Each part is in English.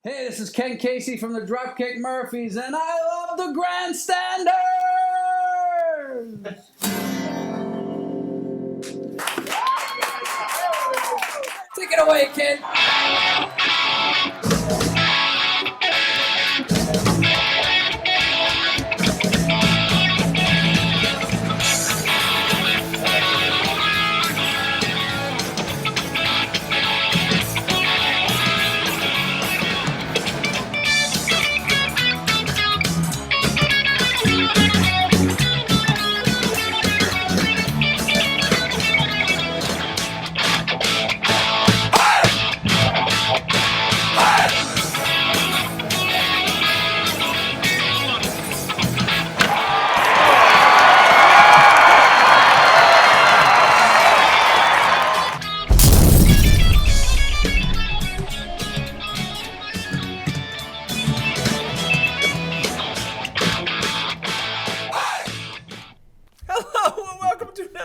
Hey, this is Ken Casey from the Dropkick Murphys, and I love the Grandstanders! Take it away, kid!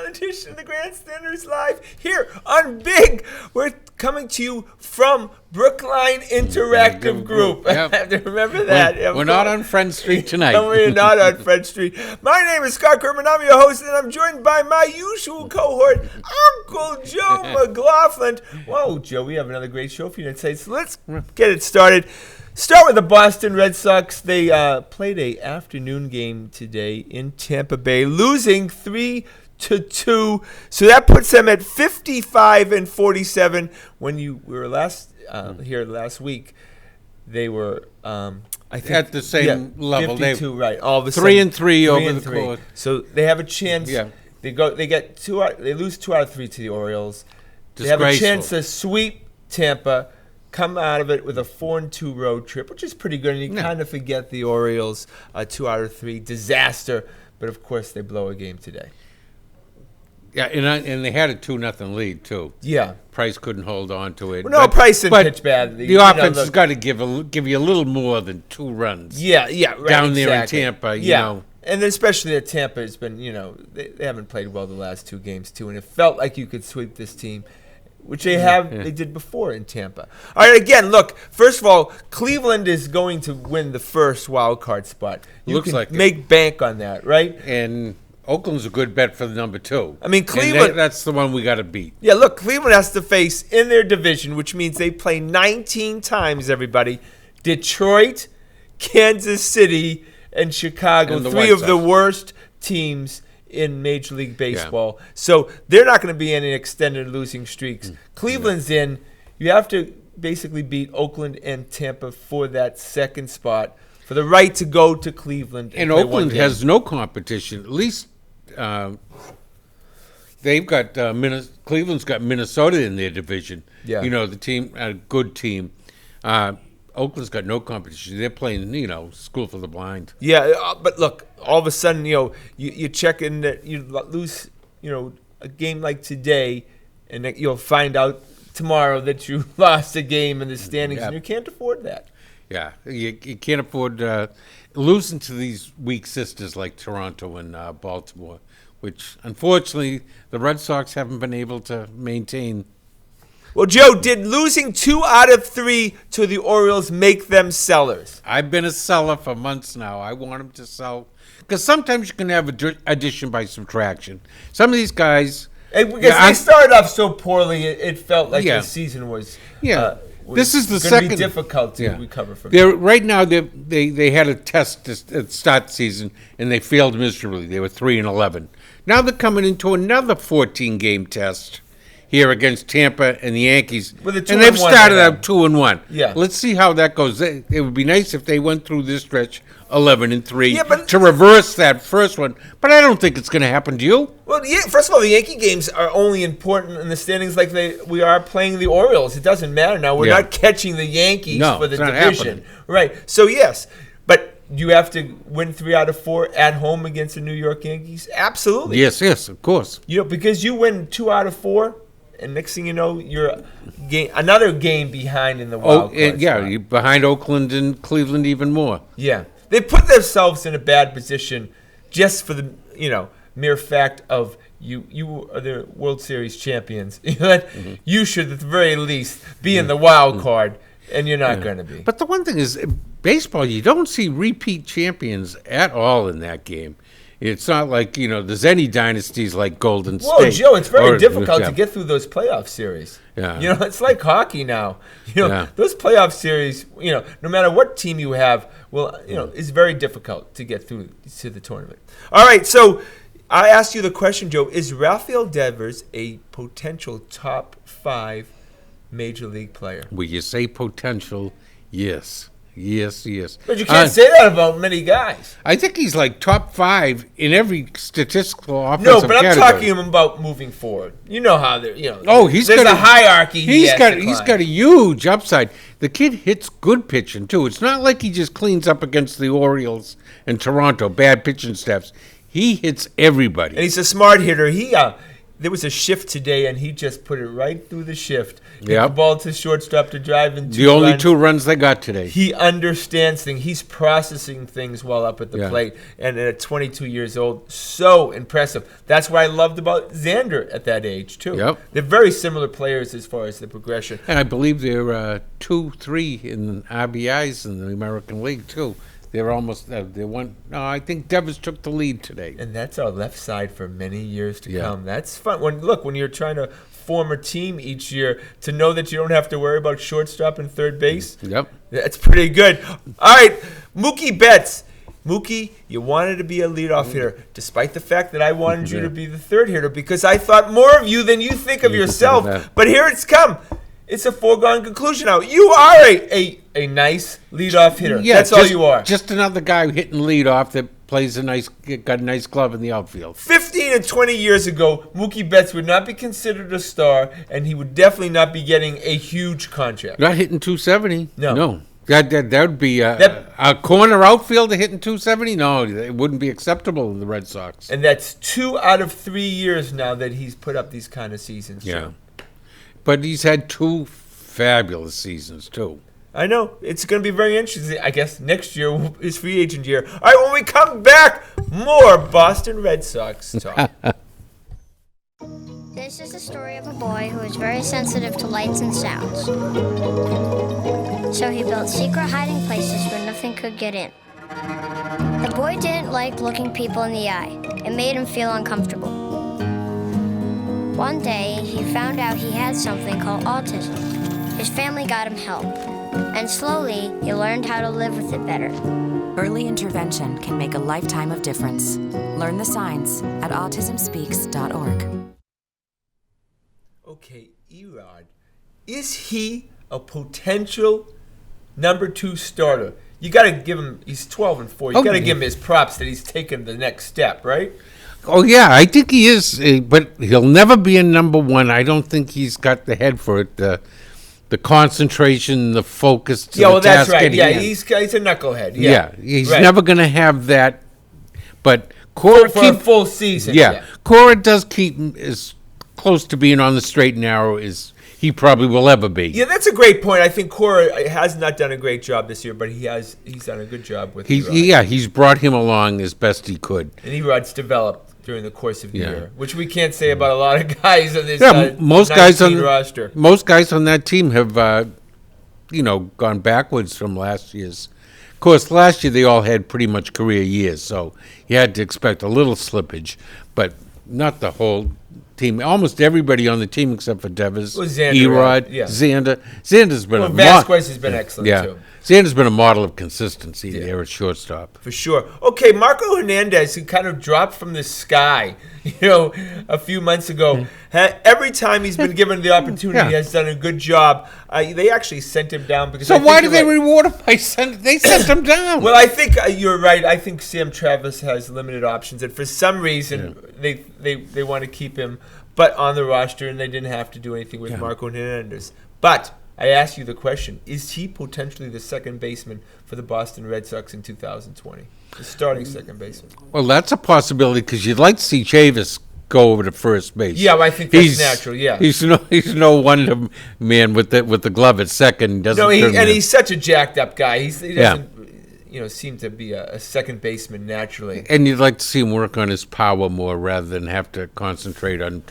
Edition of the Grandstanders Live here on Big. We're coming to you from Brookline Interactive Group. Yep. I have to remember that. We're not on Friend Street tonight. No, we're not on Friend Street. My name is Scott Kerman. I'm your host, and I'm joined by my usual cohort, Uncle Joe McLaughlin. Whoa, Joe, we have another great show for you today. So let's get it started. Start with the Boston Red Sox. They played an afternoon game today in Tampa Bay, losing 3-2. So that puts them at 55-47. When you were last here last week, they were I think at the same level. 52, right? All of a 3-3 over the course. So they have a chance. Yeah. They get they lose 2 out of 3 to the Orioles. They have Disgraceful. a chance to sweep Tampa, come out of it with a 4-2 road trip, which is pretty good. And you kind of forget the Orioles 2 out of 3 disaster, but of course they blow a game today. Yeah, and they had a 2-0 lead too. Yeah, Price couldn't hold on to it. Well, Price didn't pitch bad. The offense has got to give you a little more than 2 runs. Yeah, right, down there in Tampa. You know. And especially that Tampa has been, they haven't played well the last 2 games too, and it felt like you could sweep this team, which they did before in Tampa. All right, again, look, first of all, Cleveland is going to win the first wild card spot. You can make bank on that, right? And Oakland's a good bet for the number 2. I mean, Cleveland. That's the one we got to beat. Yeah, look, Cleveland has to face in their division, which means they play 19 times, everybody. Detroit, Kansas City, and Chicago, and 3 of the worst teams in Major League Baseball. Yeah. So they're not going to be in any extended losing streaks. Cleveland's in. You have to basically beat Oakland and Tampa for that second spot, for the right to go to Cleveland. And Oakland has no competition. At least they've got Cleveland's got Minnesota in their division. Yeah. The team, a good team. Oakland's got no competition. They're playing, school for the blind. Yeah, but look, all of a sudden, you check in that you lose, a game like today, and that you'll find out tomorrow that you lost a game in the standings, and you can't afford that. Yeah, you can't afford losing to these weak sisters like Toronto and Baltimore, which unfortunately the Red Sox haven't been able to maintain. Well, Joe, did losing 2 out of 3 to the Orioles make them sellers? I've been a seller for months now. I want them to sell because sometimes you can have addition by subtraction. Some of these guys, because they started off so poorly, it felt like the season was. This is the second. Be difficult to recover from. Right now, they had a test at start the season and they failed miserably. They were 3-11. Now they're coming into another 14-game test here against Tampa and the Yankees, and they've started out 2-1. Yeah, let's see how that goes. It would be nice if they went through this stretch 11-3 to reverse that first one, but I don't think it's going to happen. Do you? Well, first of all, the Yankee games are only important in the standings like we are playing the Orioles. It doesn't matter now. We're not catching the Yankees for the division. Right. So, yes, but you have to win 3 out of 4 at home against the New York Yankees? Absolutely. Yes, of course. Because you win 2 out of 4, and next thing you know, you're another game behind in the wild card spot. You're behind Oakland and Cleveland even more. Yeah. They put themselves in a bad position just for the, mere fact of you are the World Series champions. You should, at the very least, be in the wild card And you're not going to be. But the one thing is, baseball, you don't see repeat champions at all in that game. It's not like, there's any dynasties like Golden State. Whoa, Joe, it's very difficult to get through those playoff series. Yeah. It's like hockey now. Those playoff series, no matter what team you have, it's very difficult to get through to the tournament. All right, so I asked you the question, Joe, is Rafael Devers a potential top 5 Major League player? When you say potential, yes. Yes. But you can't say that about many guys. I think he's like top 5 in every statistical offensive No, but I'm category. talking about moving forward. You know how they're, there's a hierarchy. He's got a huge upside. The kid hits good pitching too. It's not like he just cleans up against the Orioles and Toronto, bad pitching staffs. He hits everybody. And he's a smart hitter. There was a shift today, and he just put it right through the shift. Hit the ball to shortstop to drive in 2 runs. The only 2 runs they got today. He understands things. He's processing things while up at the plate. And at 22 years old, so impressive. That's what I loved about Xander at that age, too. Yep. They're very similar players as far as the progression. And I believe they're 2-3 in RBIs in the American League, too. They're almost they won. No, I think Devers took the lead today. And that's our left side for many years to come. That's fun. When you're trying to form a team each year, to know that you don't have to worry about shortstop and third base. Yep. That's pretty good. All right, Mookie Betts. Mookie, you wanted to be a leadoff hitter, despite the fact that I wanted you to be the third hitter because I thought more of you than you think of yourself. But here it's come. It's a foregone conclusion now. You are a nice leadoff hitter. Yeah, that's all you are. Just another guy hitting leadoff that got a nice glove in the outfield. 15 and 20 years ago, Mookie Betts would not be considered a star, and he would definitely not be getting a huge contract. Not hitting 270. No. That would be a corner outfielder hitting 270. No, it wouldn't be acceptable in the Red Sox. And that's 2 out of 3 years now that he's put up these kind of seasons. Yeah. But he's had 2 fabulous seasons, too. I know. It's going to be very interesting. I guess next year is free agent year. All right, when we come back, more Boston Red Sox talk. This is the story of a boy who is very sensitive to lights and sounds. So he built secret hiding places where nothing could get in. The boy didn't like looking people in the eye. It made him feel uncomfortable. One day, he found out he had something called autism. His family got him help, and slowly, he learned how to live with it better. Early intervention can make a lifetime of difference. Learn the signs at autismspeaks.org. Okay, Erod, is he a potential number 2 starter? You got to give him, he's 12 and 4. You got to give him his props that he's taken the next step, right? Oh, yeah, I think he is, but he'll never be a number 1. I don't think he's got the head for it, the concentration, the focus to the that's task right. at Yeah, hand. he's a knucklehead. Yeah, he's right. never going to have that, but Cora for a full season. Yeah, Cora does keep him as close to being on the straight and narrow as he probably will ever be. Yeah, that's a great point. I think Cora has not done a great job this year, but he's done a good job with Erod. He's brought him along as best he could. And Erod's developed during the course of the year, which we can't say about a lot of guys on this most guys on roster. Most guys on that team have, gone backwards from last year's. Of course, last year they all had pretty much career years, so you had to expect a little slippage, but not the whole team. Almost everybody on the team except for Devers, Xander, Erod, Xander. Xander's been Vasquez has been excellent too. Xander's been a model of consistency there at shortstop. For sure. Okay, Marco Hernandez, who kind of dropped from the sky, a few months ago. Every time he's been given the opportunity, he has done a good job. They actually sent him down because. So why did they reward him by they sent him down? Well, I think you're right. I think Sam Travis has limited options, and for some reason they want to keep him, but on the roster, and they didn't have to do anything with Marco Hernandez. But I ask you the question, is he potentially the second baseman for the Boston Red Sox in 2020? The starting second baseman. Well, that's a possibility because you'd like to see Chavis go over to first base. Yeah, well, I think that's natural, yeah. He's no wonder man with the glove at second. He's such a jacked up guy. He doesn't seem to be a second baseman naturally. And you'd like to see him work on his power more rather than have to concentrate on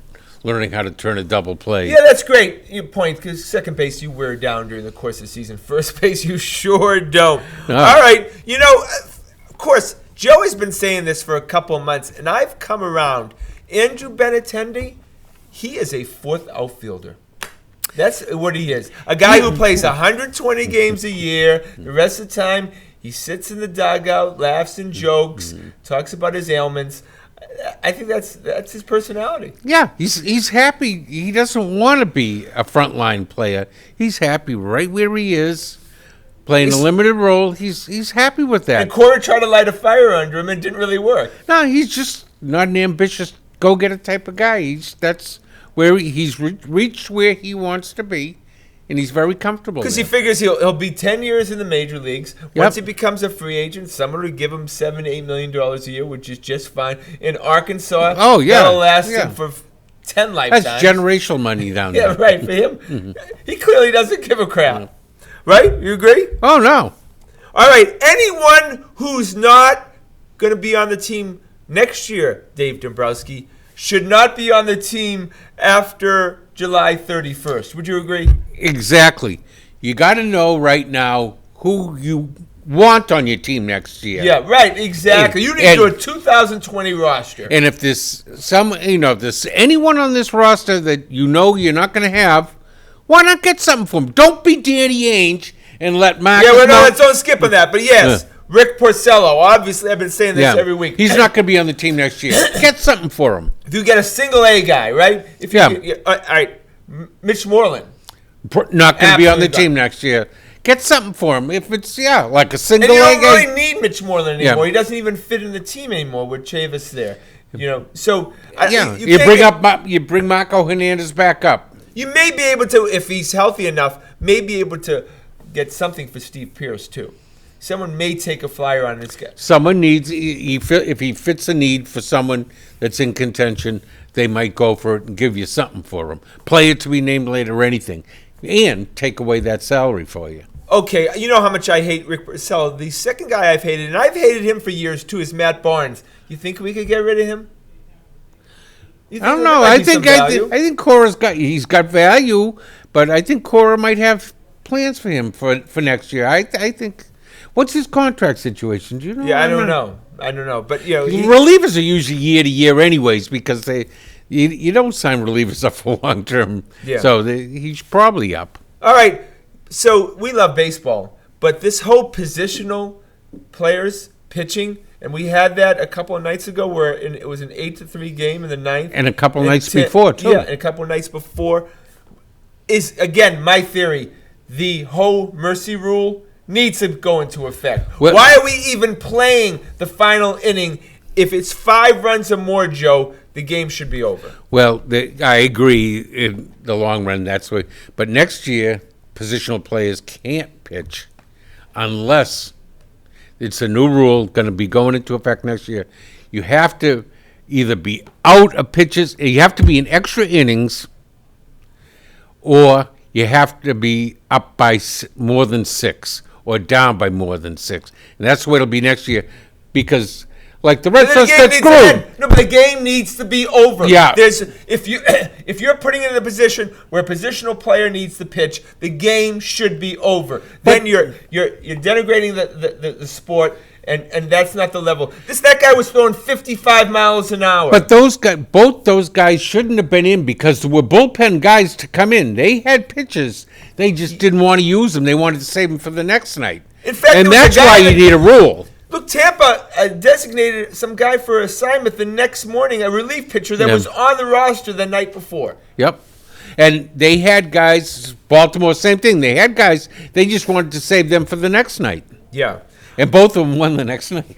learning how to turn a double play. Yeah, that's great. Your point, because second base you wear down during the course of the season. First base you sure don't. No. All right, of course, Joey's been saying this for a couple of months, and I've come around. Andrew Benintendi, he is a fourth outfielder. That's what he is. A guy who plays 120 games a year. The rest of the time, he sits in the dugout, laughs and jokes, talks about his ailments. I think that's his personality. Yeah, he's happy. He doesn't want to be a frontline player. He's happy right where he is, playing a limited role. He's happy with that. And Cora tried to light a fire under him and it didn't really work. No, he's just not an ambitious go-getter type of guy. That's where he's reached where he wants to be, and he's very comfortable. Because he figures he'll be 10 years in the major leagues. Once he becomes a free agent, someone will give him $7 to $8 million a year, which is just fine. In Arkansas, that'll last him for 10 lifetimes. That's generational money down there. Yeah, right. For him, he clearly doesn't give a crap. Right? You agree? Oh, no. All right. Anyone who's not going to be on the team next year, Dave Dombrowski, should not be on the team after July 31st. Would you agree? Exactly. You got to know right now who you want on your team next year. Yeah, right. Exactly. You need to do a 2020 roster. And if there's if there's anyone on this roster that you know you're not going to have, why not get something for him? Don't be Danny Ainge and let Marcus. Yeah, well, no, let's don't skip on that. But yes, Rick Porcello. Obviously, I've been saying this every week. He's not going to be on the team next year. Get something for him. If you get a single A guy, right? All right, Mitch Moreland. Not going to be on the team next year. Get something for him. If it's, like a single A guy. And you don't really need Mitch Moreland anymore. Yeah. He doesn't even fit in the team anymore with Chavis there. So you bring Marco Hernandez back up. You may be able to, if he's healthy enough, may be able to get something for Steve Pierce too. Someone may take a flyer on this guy. Someone needs, if he fits a need for someone that's in contention, they might go for it and give you something for him. Player to be named later or anything. And take away that salary for you. Okay, you know how much I hate Rick Porcello. The second guy I've hated, and I've hated him for years too, is Matt Barnes. You think we could get rid of him? I don't know. I think Cora's got value, but I think Cora might have plans for him for next year. I think. What's his contract situation? Do you know? Yeah, I don't know. But relievers are usually year to year, anyways, because you don't sign relievers up for long term. Yeah. So he's probably up. All right. So we love baseball, but this whole positional players pitching. And we had that a couple of nights ago where it was an 8-3 game in the ninth. And a couple of nights before, too. Yeah, and a couple of nights before. Is, again, my theory, the whole mercy rule needs to go into effect. Why are we even playing the final inning? If it's 5 runs or more, Joe, the game should be over. Well, I agree in the long run. That's what. But next year, positional players can't pitch unless... It's a new rule going to be going into effect next year. You have to either be out of pitches, you have to be in extra innings, or you have to be up by more than 6 or down by more than 6. And that's what it'll be next year because, like the Red Sox got screwed. No, but the game needs to be over. Yeah. If you're putting it in a position where a positional player needs to pitch, the game should be over. Then you're denigrating the sport, and that's not the level. That guy was throwing 55 miles an hour. But both those guys shouldn't have been in because there were bullpen guys to come in. They had pitches. They just didn't want to use them. They wanted to save them for the next night. In fact, and that's why you need a rule. Look, Tampa designated some guy for assignment the next morning, a relief pitcher that was on the roster the night before. Yep. And they had guys, Baltimore, same thing. They had guys, they just wanted to save them for the next night. Yeah. And both of them won the next night.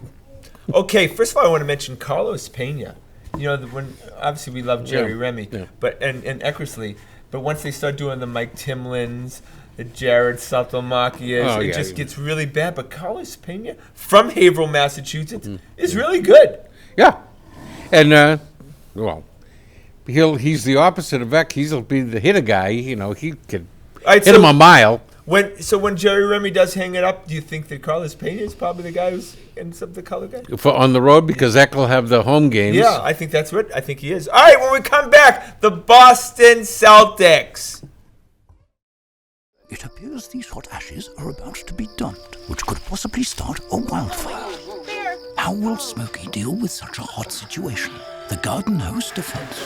Okay, first of all, I want to mention Carlos Pena. When obviously we love Jerry Remy, but and Eckersley, but once they start doing the Mike Timlins, the Jared Saltomachias, it just gets really bad. But Carlos Pena from Haverhill, Massachusetts, is really good. Yeah, and he's the opposite of Eck. He'll be the hitter guy. He could hit him a mile. When Jerry Remy does hang it up, do you think that Carlos Pena is probably the guy who's ends up the color guy? On the road, because Eck will have the home games. Yeah, I think that's what I think he is. All right, when we come back, the Boston Celtics. It appears these hot ashes are about to be dumped, which could possibly start a wildfire. How will Smokey deal with such a hot situation? The garden hose defense.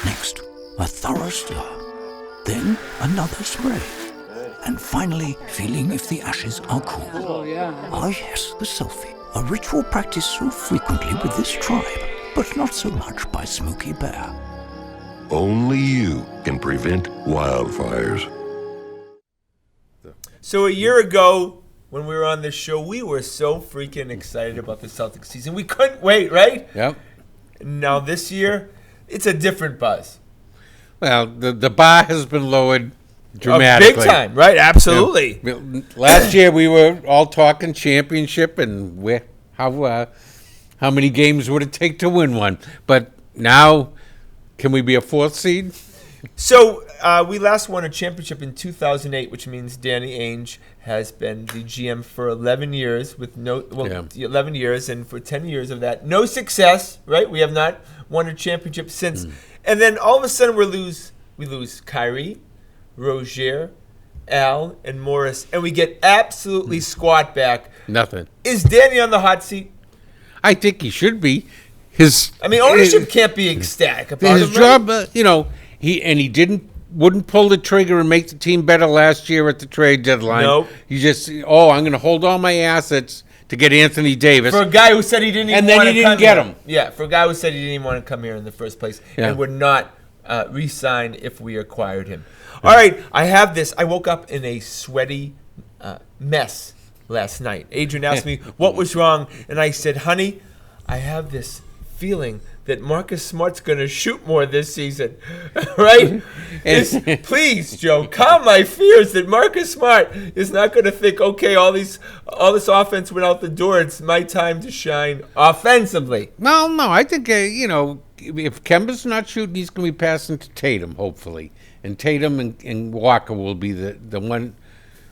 Next, a thorough stir. Then another spray. And finally, feeling if the ashes are cool. Oh, yeah. Ah yes, the selfie. A ritual practiced so frequently with this tribe, but not so much by Smokey Bear. Only you can prevent wildfires. So a year ago, when we were on this show, we were so freaking excited about the Celtics season. We couldn't wait, right? Yep. Now this year, it's a different buzz. Well, the bar has been lowered dramatically. Big time, right? Absolutely. Yeah. Last year we were all talking championship and how many games would it take to win one? But now, can we be a fourth seed? So we last won a championship in 2008, which means Danny Ainge has been the GM for 11 years 11 years, and for 10 years of that, no success, right? We have not won a championship since. And then all of a sudden we lose Kyrie, Rozier, Al, and Morris, and we get absolutely squat back. Nothing. Is Danny on the hot seat? I think he should be. Ownership can't be ecstatic about his him, right? job. He wouldn't pull the trigger and make the team better last year at the trade deadline. Nope. He just, I'm going to hold all my assets to get Anthony Davis. For a guy who said he didn't even want to come here. And then he didn't get him. Yeah, for a guy who said he didn't even want to come here in the first place and would not re-sign if we acquired him. All right, I have this. I woke up in a sweaty mess last night. Adrian asked me what was wrong, and I said, honey, I have this feeling that Marcus Smart's going to shoot more this season, right? Please, Joe, calm my fears that Marcus Smart is not going to think, okay, all this offense went out the door. It's my time to shine offensively. No, I think, if Kemba's not shooting, he's going to be passing to Tatum, hopefully. And Tatum and Walker will be the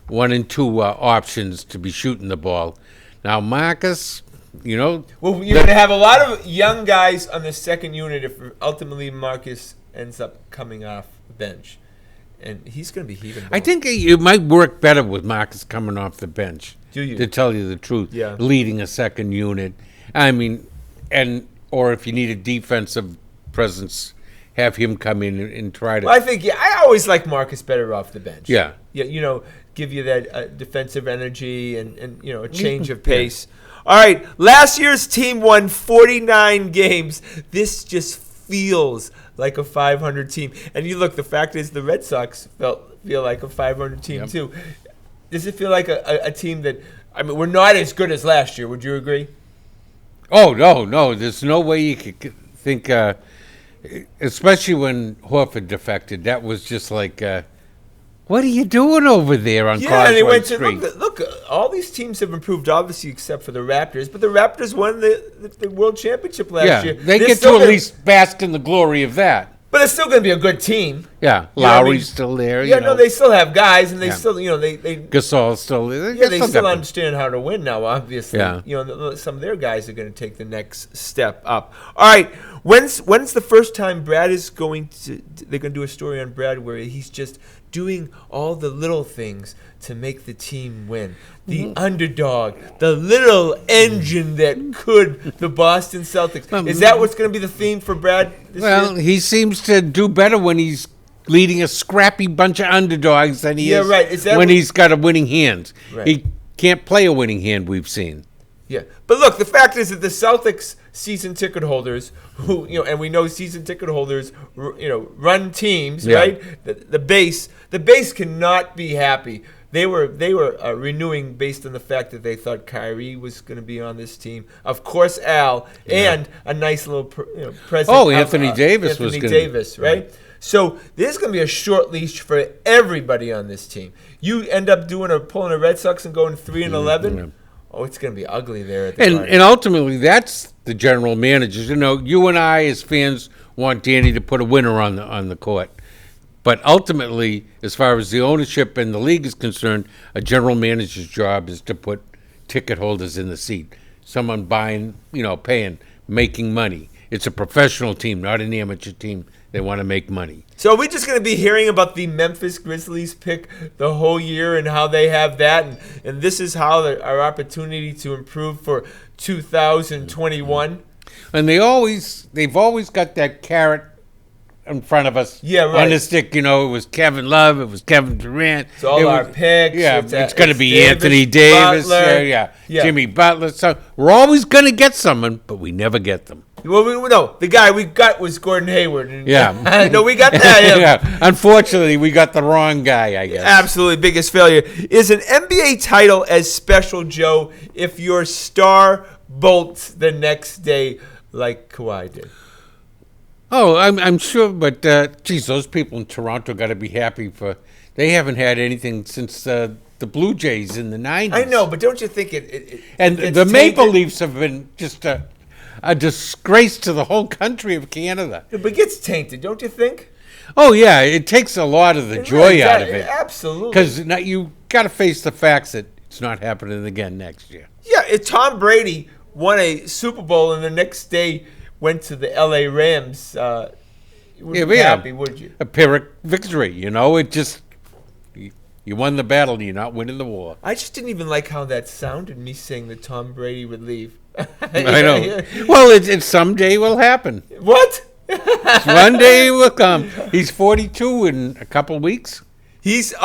one and two options to be shooting the ball. Now, Marcus... Well, you're going to have a lot of young guys on the second unit if ultimately Marcus ends up coming off the bench. And he's going to be heating. I think it might work better with Marcus coming off the bench. Do you? To tell you the truth. Yeah. Leading a second unit. I mean, or if you need a defensive presence, have him come in and try to. Well, I always like Marcus better off the bench. Yeah. Give you that defensive energy and a change of pace. Yeah. All right, last year's team won 49 games. This just feels like a 500 team. And the fact is the Red Sox feel like a 500 team too. Does it feel like a team that, we're not as good as last year, would you agree? Oh, no. There's no way you could think, especially when Horford defected, that was just like... what are you doing over there on Causeway Street? Look, all these teams have improved, obviously, except for the Raptors. But the Raptors won the World Championship last year. They get to at least bask in the glory of that. But it's still going to be a good team. Yeah, Lowry's still there. Yeah, no, they still have guys, and they still, they Gasol's still there. Yeah, they still understand how to win now, obviously. Yeah. Some of their guys are going to take the next step up. All right, when's the first time they're going to do a story on Brad where he's just doing all the little things to make the team win? The underdog, the little engine that could the Boston Celtics. Is that what's going to be the theme for Brad this year? He seems to do better when he's leading a scrappy bunch of underdogs than he is when he's got a winning hand. Right. He can't play a winning hand, we've seen. Yeah, but look, the fact is that the Celtics season ticket holders, who and we know season ticket holders, run teams, right? The base cannot be happy. They were renewing based on the fact that they thought Kyrie was going to be on this team. Of course, Al and a nice little present. Oh, Anthony Davis was going to. Davis, right? So there's going to be a short leash for everybody on this team. You end up pulling a Red Sox and going 3-11. Oh, it's going to be ugly there at the and ultimately, that's the general managers. You and I, as fans, want Danny to put a winner on the court. But ultimately, as far as the ownership and the league is concerned, a general manager's job is to put ticket holders in the seat. Someone buying, paying, making money. It's a professional team, not an amateur team. They want to make money. So are we just going to be hearing about the Memphis Grizzlies pick the whole year and how they have that? And this is how our opportunity to improve for 2021? And they've always got that carrot in front of us. Yeah, right. On the stick, it was Kevin Love, it was Kevin Durant. It's all our picks. Yeah, it's going to be Anthony Davis. Yeah. Jimmy Butler. So we're always going to get someone, but we never get them. Well, no, the guy we got was Gordon Hayward. Yeah. No, we got that. Yeah. Unfortunately, we got the wrong guy, I guess. Absolutely, biggest failure. Is an NBA title as special, Joe, if your star bolts the next day like Kawhi did? Oh, I'm sure, but those people in Toronto got to be happy they haven't had anything since the Blue Jays in the 90s. I know, but don't you think and the Maple Leafs have been just a disgrace to the whole country of Canada. But it gets tainted, don't you think? Oh, yeah, it takes a lot of the joy out of it. Absolutely. Because you got to face the facts that it's not happening again next year. Yeah, if Tom Brady won a Super Bowl and the next day went to the L.A. Rams, you wouldn't be happy, would you? A Pyrrhic victory, it just... You won the battle, you're not winning the war. I just didn't even like how that sounded, me saying that Tom Brady would leave. I know. Well, it someday will happen. What? One day it will come. He's 42 in a couple weeks. He's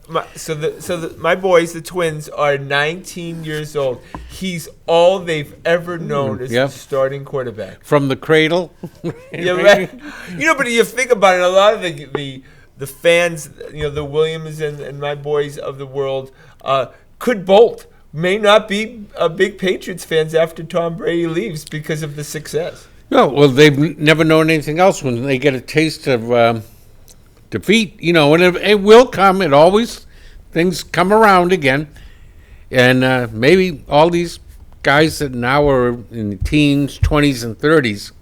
my boys, the twins, are 19 years old. He's all they've ever known as the starting quarterback. From the cradle. Yeah, right. But you think about it, a lot of the fans, the Williams and my boys of the world, could bolt. May not be big Patriots fans after Tom Brady leaves because of the success. No, well, they've never known anything else when they get a taste of defeat. And it will come. Things come around again. And maybe all these guys that now are in the teens, 20s, and 30s,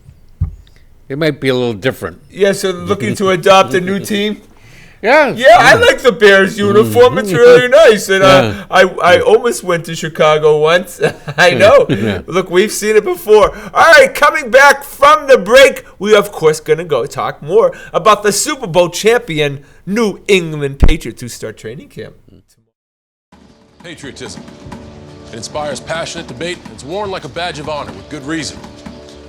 it might be a little different. Yeah, so looking to adopt a new team? Yeah. Yeah, I like the Bears uniform. It's really nice. And I almost went to Chicago once. I know. Yeah. Look, we've seen it before. All right, coming back from the break, we of course going to go talk more about the Super Bowl champion New England Patriots who start training camp. Patriotism. It inspires passionate debate. It's worn like a badge of honor with good reason.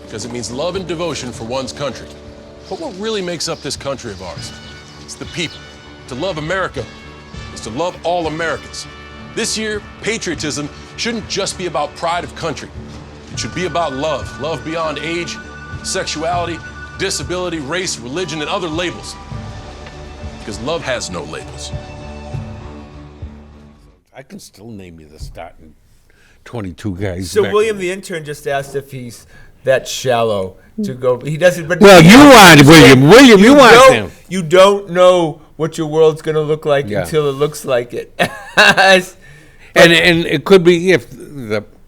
Because it means love and devotion for one's country. But what really makes up this country of ours? It's the people. To love America is to love all Americans. This year, patriotism shouldn't just be about pride of country. It should be about love. Love beyond age, sexuality, disability, race, religion, and other labels. Because love has no labels. I can still name you the starting 22 guys. So William, the intern, just asked if he's that shallow to go. He doesn't. But well, you want William. William, you want him. You don't know what your world's going to look like until it looks like it. and it could be if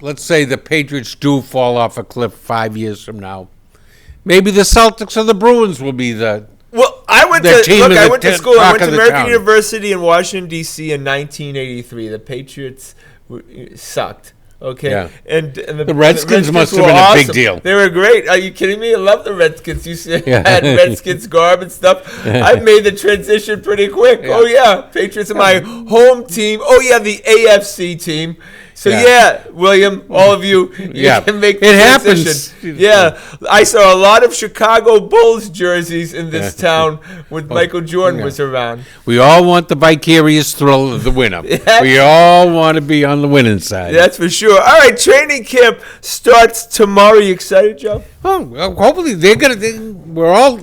let's say the Patriots do fall off a cliff 5 years from now. Maybe the Celtics or the Bruins will be the. Well, I went to school. I went to American University in Washington D.C. in 1983. The Patriots sucked. Okay, yeah. and the Redskins must have been awesome. A big deal. They were great. Are you kidding me? I love the Redskins. You had Redskins garb and stuff. I made the transition pretty quick. Yeah. Oh yeah, Patriots are my home team. Oh yeah, the AFC team. So William, all of you can make the transition. Happens. Yeah, I saw a lot of Chicago Bulls jerseys in this town when Michael Jordan was around. We all want the vicarious thrill of the winner. We all want to be on the winning side. That's for sure. All right, training camp starts tomorrow. You excited, Joe? Oh, well, hopefully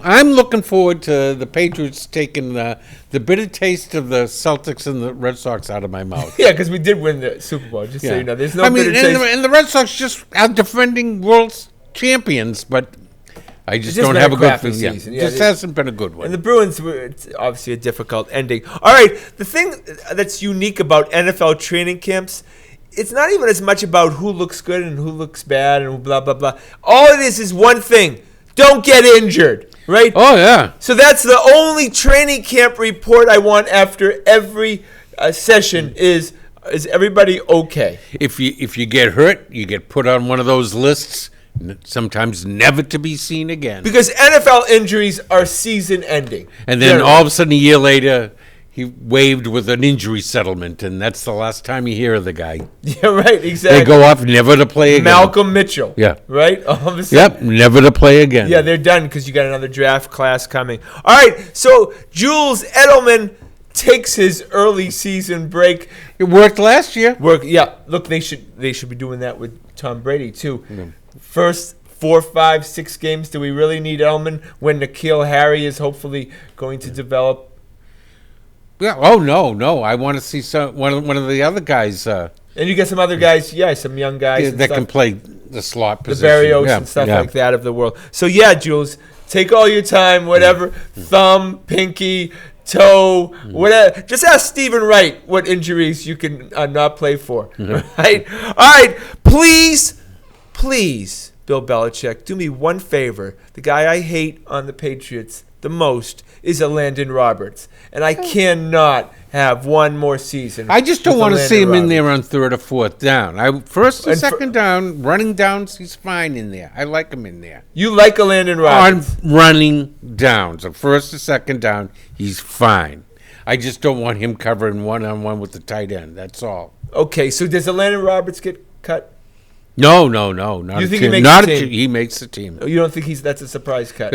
I'm looking forward to the Patriots taking the bitter taste of the Celtics and the Red Sox out of my mouth. Yeah, because we did win the Super Bowl. Just so you know, there's no bitter taste. And the Red Sox just are defending world champions, but I just don't have a good season. Yeah, it just hasn't been a good one. And the Bruins it's obviously a difficult ending. All right, the thing that's unique about NFL training camps, it's not even as much about who looks good and who looks bad and blah, blah, blah. All it is one thing. Don't get injured. right? Oh, yeah. So that's the only training camp report I want after every session is everybody okay? If you get hurt, you get put on one of those lists, sometimes never to be seen again. Because NFL injuries are season ending. And then all of a sudden, a year later, he waived with an injury settlement, and that's the last time you hear of the guy. Yeah, right, exactly. They go off never to play again. Malcolm Mitchell. Yeah. Right? All of a sudden. Yep, never to play again. Yeah, they're done because you got another draft class coming. All right, so Jules Edelman takes his early season break. It worked last year. Yeah, look, they should be doing that with Tom Brady, too. First 4, 5, 6 games, do we really need Edelman when N'Keal Harry is hopefully going to develop? Yeah. Oh no! I want to see one of the other guys. And you get some other guys, some young guys that can play the slot the position. Barrios and stuff like that of the world. So Jules, take all your time, whatever, thumb, pinky, toe, whatever. Just ask Stephen Wright what injuries you can not play for. Right? All right, please, Bill Belichick, do me one favor. The guy I hate on the Patriots the most is a Landon Roberts, and I cannot have one more season. I just don't want to see him Roberts. in there on 3rd or 4th down. First or second down, running downs, he's fine in there. I like him in there. You like a Landon Roberts? On running downs, so 1st or 2nd down, he's fine. I just don't want him covering one-on-one with the tight end. That's all. Okay, so does a Landon Roberts get cut? No. Not You a think team. he makes Not the a team? He makes the team. You don't think that's a surprise cut?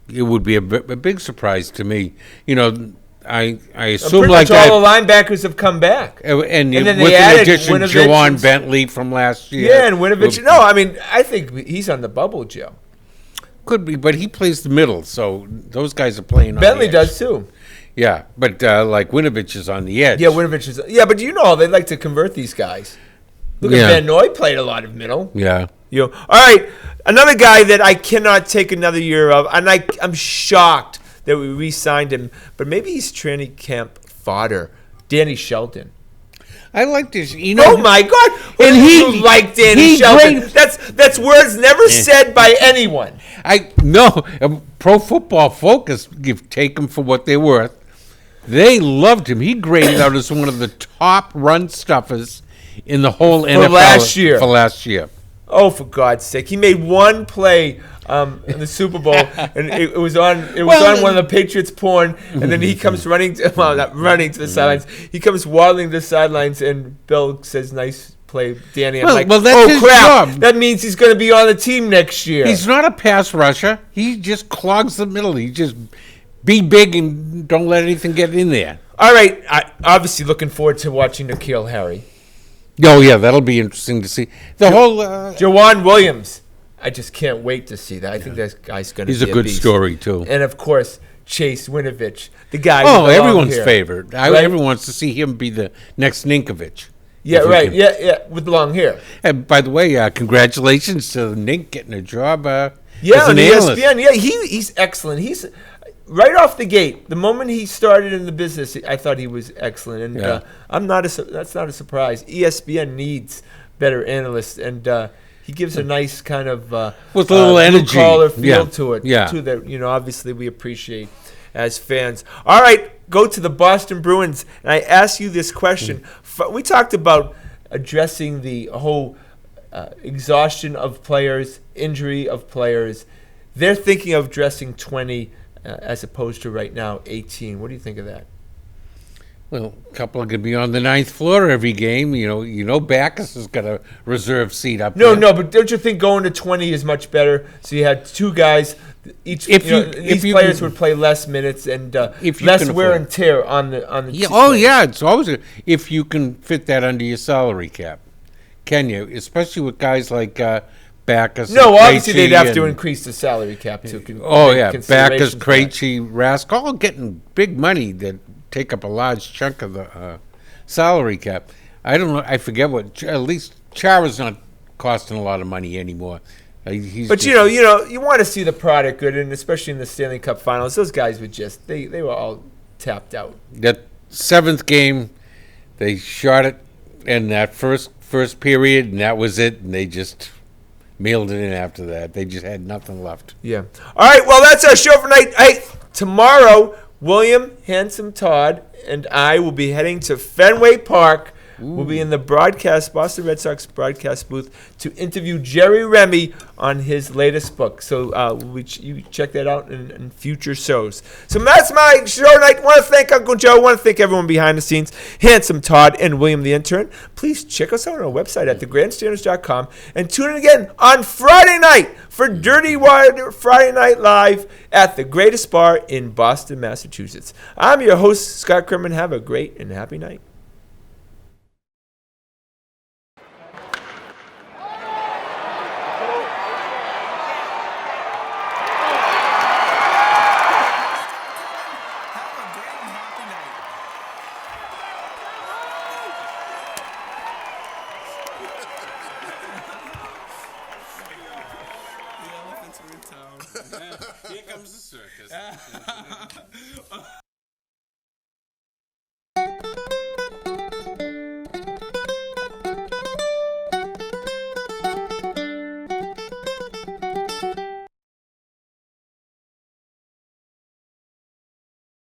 It would be a big surprise to me. I assume Pretty like much that. all the linebackers have come back. And then with they the added addition, Winovich Jawan and- Bentley from last year. Yeah, and Winovich. No, I mean, I think he's on the bubble, Joe. Could be, but he plays the middle, so those guys are playing on Bentley the edge. does too. Yeah, but like Winovich is on the edge. Yeah, Winovich is. Yeah, but they like to convert these guys. Look Yeah. at Van Noy played a lot of middle. Yeah. All right, another guy that I cannot take another year of, and I'm shocked that we re-signed him, but maybe he's training camp fodder. Danny Shelton. I like this. Oh my God! And You like Danny Shelton? great- That's words never said by anyone. Pro Football Focus take him for what they're worth. They loved him. He graded out as one of the top run stuffers in the whole NFL For last year. Oh, for God's sake! He made one play in the Super Bowl, and it was on one of the Patriots porn, and then he comes running, not running to the sidelines. He comes waddling to the sidelines, and Bill says, "Nice play, Danny." I'm like, that's "Oh his crap! job. That means he's going to be on the team next year." He's not a pass rusher. He just clogs the middle. He just be big and don't let anything get in there. All right, obviously looking forward to watching N'Keal Harry. Oh, yeah, that'll be interesting to see. The whole... Jawan Williams. I just can't wait to see that. I think that guy's going to be He's a good beast. story, too. And, of course, Chase Winovich, the guy Oh, with the long everyone's hair. favorite. Right? Everyone wants to see him be the next Ninkovich. Yeah, If we right. can. Yeah, with long hair. And by the way, congratulations to Nink getting a job as Yeah, an on analyst. ESPN. Yeah, he's excellent. He's right off the gate. The moment he started in the business, I thought he was excellent. And Yeah. that's not a surprise. ESPN needs better analysts, and he gives a nice kind of With a little energy. blue-collar feel Yeah. to it. Yeah. Too, that obviously we appreciate as fans. All right, go to the Boston Bruins, and I ask you this question. We talked about addressing the whole exhaustion of players, injury of players. They're thinking of addressing 20 as opposed to right now 18. What do you think of that? Well, a couple could be on the 9th floor every game. You know, Backus has got a reserve seat up there. No, but don't you think going to 20 is much better? So you had two guys. These players would play less minutes and less wear and tear on the. Yeah, yeah, it's always if you can fit that under your salary cap, can you? Especially with guys like Backus. No, obviously Krejci they'd have to increase the salary cap to. Backus, Krejci, Rask, all getting big money that take up a large chunk of the salary cap. I don't know. I forget what. At least Chara's not costing a lot of money anymore. But you want to see the product good, and especially in the Stanley Cup Finals, those guys were just they were all tapped out. That 7th game, they shot it in that first period, and that was it. And they just mailed it in after that. They just had nothing left. Yeah. All right, well, that's our show for tonight. Hey, tomorrow, William Handsome Todd and I will be heading to Fenway Park. We'll be in the Boston Red Sox broadcast booth to interview Jerry Remy on his latest book. So you check that out in future shows. So that's my show tonight. I want to thank Uncle Joe. I want to thank everyone behind the scenes, Handsome Todd and William the Intern. Please check us out on our website at thegrandstanders.com and tune in again on Friday night for Dirty Wire Friday Night Live at the greatest bar in Boston, Massachusetts. I'm your host, Scott Kerman. Have a great and happy night. Here comes the circus.